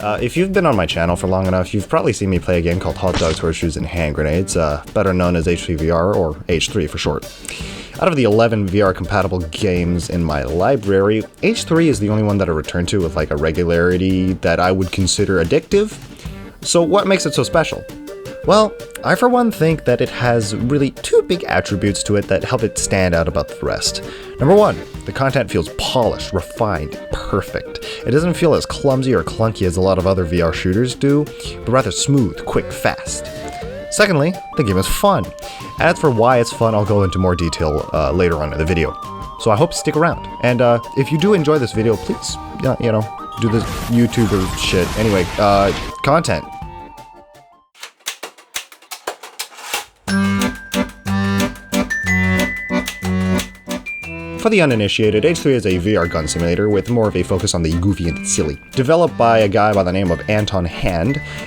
If you've been on my channel for long enough, you've probably seen me play a game called Hot Dogs, Horseshoes, and Hand Grenades, better known as H3VR, or H3 for short. Out of the 11 VR-compatible games in my library, H3 is the only one that I return to with like a regularity that I would consider addictive. So what makes it so special? Well, I for one think that it has really two big attributes to it that help it stand out above the rest. Number one, the content feels polished, refined, perfect. It doesn't feel as clumsy or clunky as a lot of other VR shooters do, but rather smooth, quick, fast. Secondly, the game is fun. As for why it's fun, I'll go into more detail later on in the video. So I hope you stick around. And if you do enjoy this video, please, do this YouTuber shit. Anyway, content. For the uninitiated, H3 is a VR gun simulator with more of a focus on the goofy and silly. Developed by a guy by the name of Anton,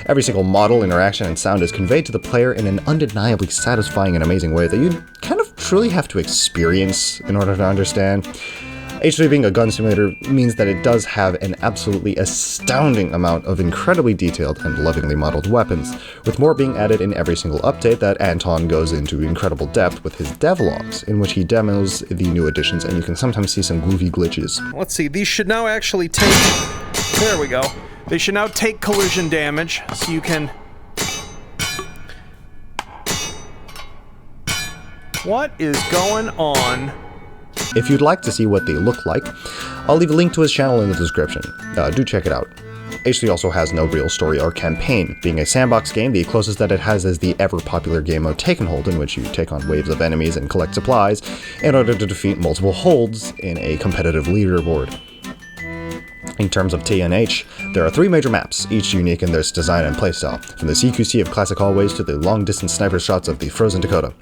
every single model, interaction, and sound is conveyed to the player in an undeniably satisfying and amazing way that you kind of truly have to experience in order to understand. H3 being a gun simulator means that it does have an absolutely astounding amount of incredibly detailed and lovingly modeled weapons, with more being added in every single update that Anton goes into incredible depth with his devlogs, in which he demos the new additions, and you can sometimes see some goofy glitches. Let's see, these should now actually take... There we go. They should now take collision damage, so you can... What is going on? If you'd like to see what they look like, I'll leave a link to his channel in the description. Do check it out. H3 also has no real story or campaign. Being a sandbox game, the closest that it has is the ever-popular game of Take and Hold, in which you take on waves of enemies and collect supplies in order to defeat multiple holds in a competitive leaderboard. In terms of TNH, there are 3 major maps, each unique in their design and playstyle, from the CQC of classic hallways to the long-distance sniper shots of the frozen Dakota,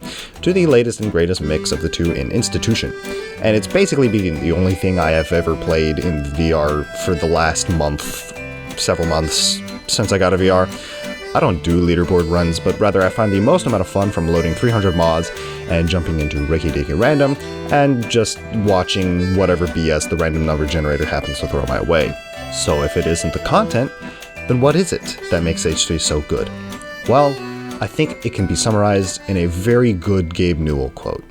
to the latest and greatest mix of the two in Institution. And it's basically been the only thing I have ever played in VR for the last several months since I got a VR. I don't do leaderboard runs, but rather I find the most amount of fun from loading 300 mods and jumping into Ricky-Dicky Random and just watching whatever BS the random number generator happens to throw my way. So if it isn't the content, then what is it that makes H3 so good? Well, I think it can be summarized in a very good Gabe Newell quote.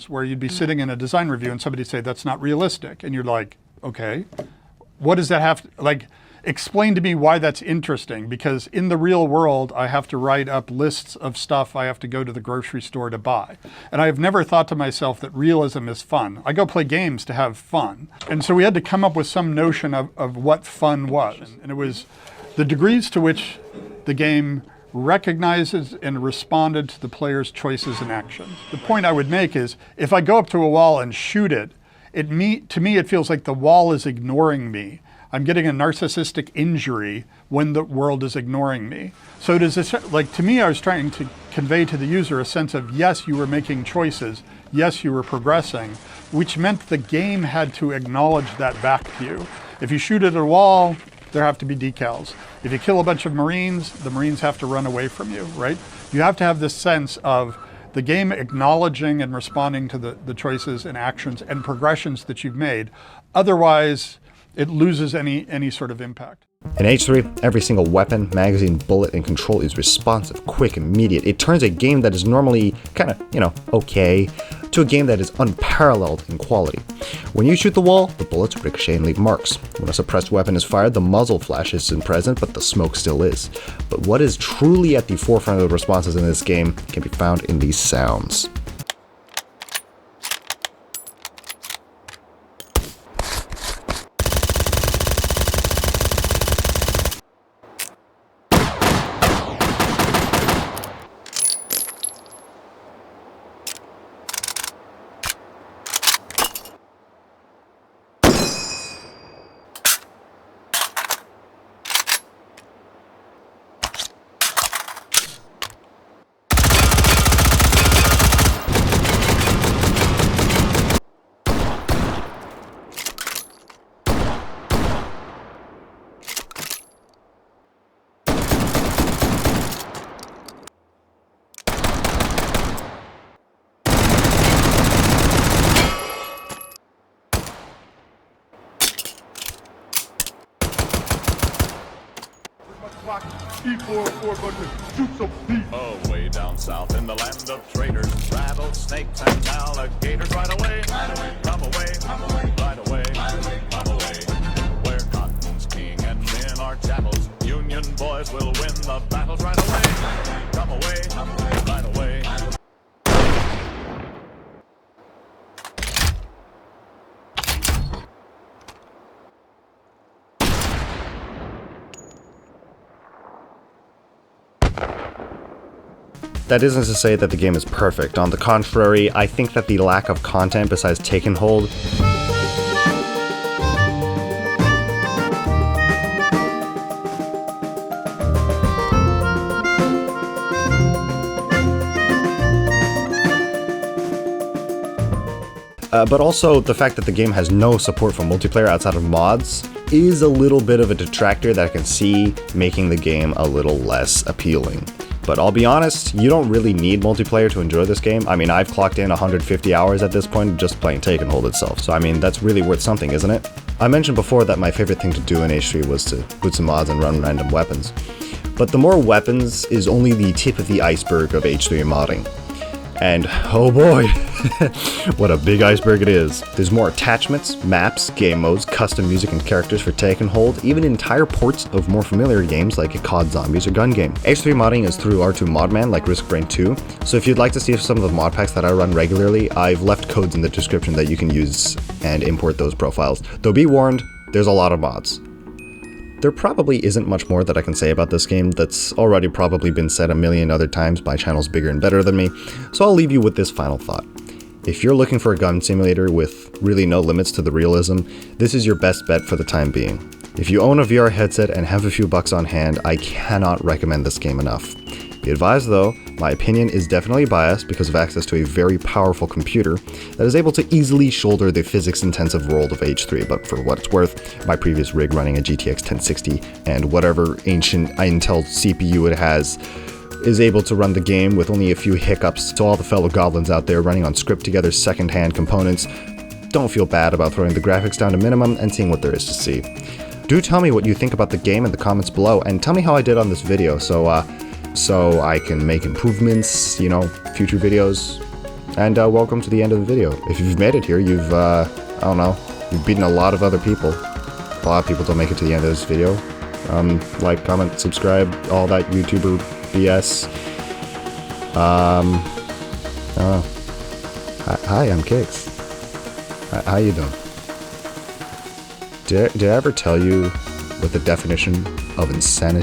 Where you'd be sitting in a design review and somebody'd say, that's not realistic. And you're like, okay, what does that have to, like, explain to me why that's interesting, because in the real world, I have to write up lists of stuff I have to go to the grocery store to buy. And I have never thought to myself that realism is fun. I go play games to have fun. And so we had to come up with some notion of what fun was. And it was the degrees to which the game recognizes and responded to the player's choices and actions. The point I would make is, if I go up to a wall and shoot it, to me it feels like the wall is ignoring me. I'm getting a narcissistic injury when the world is ignoring me. So does this, like, to me, I was trying to convey to the user a sense of, yes, you were making choices, yes, you were progressing, which meant the game had to acknowledge that back to you. If you shoot at a wall, there have to be decals. If you kill a bunch of Marines, the Marines have to run away from you, right? You have to have this sense of the game acknowledging and responding to the choices and actions and progressions that you've made. Otherwise, it loses any sort of impact. In H3, every single weapon, magazine, bullet, and control is responsive, quick, immediate. It turns a game that is normally kind of, okay, to a game that is unparalleled in quality. When you shoot the wall, the bullets ricochet and leave marks. When a suppressed weapon is fired, the muzzle flash isn't present, but the smoke still is. But what is truly at the forefront of the responses in this game can be found in these sounds. Oh, way down south in the land of traders, rattlesnakes and alligators. Right away, come away, right away, come away. Where cotton's king and men are chattels, Union boys will win the battles. Right away, come away, right away. That isn't to say that the game is perfect. On the contrary, I think that the lack of content besides Taken Hold but also the fact that the game has no support for multiplayer outside of mods is a little bit of a detractor that I can see making the game a little less appealing. But I'll be honest, you don't really need multiplayer to enjoy this game. I mean, I've clocked in 150 hours at this point just playing Taken Hold itself, so I mean, that's really worth something, isn't it? I mentioned before that my favorite thing to do in H3 was to boot some mods and run random weapons. But the more weapons is only the tip of the iceberg of H3 modding. And oh boy, what a big iceberg it is. There's more attachments, maps, game modes, custom music and characters for Taken Hold, even entire ports of more familiar games like COD Zombies or Gun Game. H3 modding is through R2 Modman like Risk Brain 2, so if you'd like to see some of the mod packs that I run regularly, I've left codes in the description that you can use and import those profiles. Though be warned, there's a lot of mods. There probably isn't much more that I can say about this game that's already probably been said a million other times by channels bigger and better than me, so I'll leave you with this final thought. If you're looking for a gun simulator with really no limits to the realism, this is your best bet for the time being. If you own a VR headset and have a few bucks on hand, I cannot recommend this game enough. Be advised though, my opinion is definitely biased because of access to a very powerful computer that is able to easily shoulder the physics-intensive world of H3, but for what it's worth, my previous rig running a GTX 1060 and whatever ancient Intel CPU it has is able to run the game with only a few hiccups. To all the fellow goblins out there running on script-together second-hand components, don't feel bad about throwing the graphics down to minimum and seeing what there is to see. Do tell me what you think about the game in the comments below, and tell me how I did on this video so I can make improvements, you know, future videos. And welcome to the end of the video. If you've made it here, you've, I don't know, you've beaten a lot of other people. A lot of people don't make it to the end of this video. Like, comment, subscribe, all that YouTuber BS. Hi, I'm Kix. How you doing? Did I ever tell you what the definition of insanity